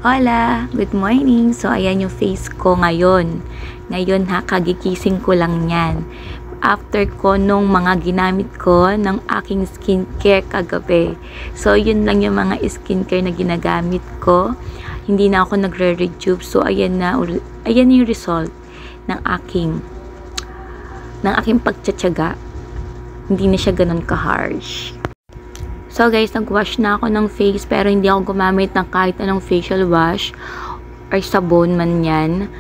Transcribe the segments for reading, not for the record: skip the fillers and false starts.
Hola! Good morning! So, ayan yung face ko ngayon. Ngayon ha, kagigising ko lang yan. After ko nung mga ginamit ko ng aking skincare kagabi. So, yun lang yung mga skincare na ginagamit ko. Hindi na ako nagre-rejuve. So, ayan yung result ng aking pagtsatsaga. Hindi na siya ganun ka-harsh. So guys, nag-wash na ako ng face pero hindi ako gumamit ng kahit anong facial wash or sabon man yan.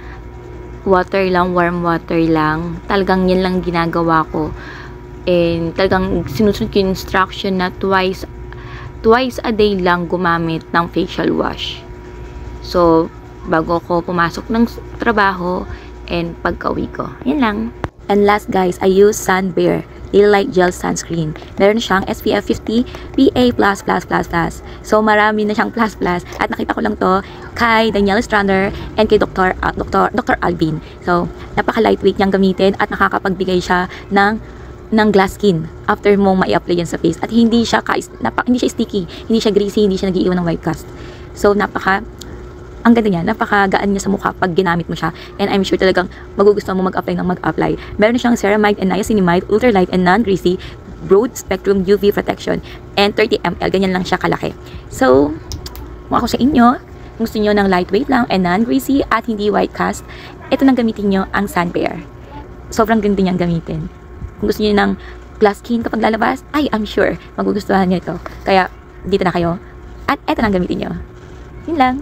Water lang, warm water lang. Talagang yan lang ginagawa ko. And talagang sinusunod ko yung instruction na twice a day lang gumamit ng facial wash. So, bago ko pumasok ng trabaho and pagka-uwi ko. Yan lang. And last guys, I use Sunbear Daily Light Gel Sunscreen. Meron siyang SPF 50 PA++++. So marami na siyang plus at nakita ko lang to kay Danielle Strander and kay Dr. Alvin. So napaka-lightweight niyang gamitin at nakakapagbigay siya ng glass skin after mo mai-apply yan sa face. At hindi siya sticky, hindi siya greasy, hindi siya nagiiwan ng white cast. So ang ganda niya, napakagaan niya sa mukha pag ginamit mo siya. And I'm sure talagang magugustuhan mo mag-apply ng mag-apply. Meron siyang ceramide and niacinamide, ultralight and non-greasy, broad spectrum UV protection, and 30 ml. Ganyan lang siya kalaki. So, kung ako sa inyo, kung gusto niyo ng lightweight lang and non-greasy at hindi white cast, ito nang gamitin niyo ang Sunbear. Sobrang ganda niyang gamitin. Kung gusto niyo ng glass skin kapag lalabas, ay, I'm sure magugustuhan niyo ito. Kaya, dito na kayo. At ito nang gamitin niyo. Yun lang.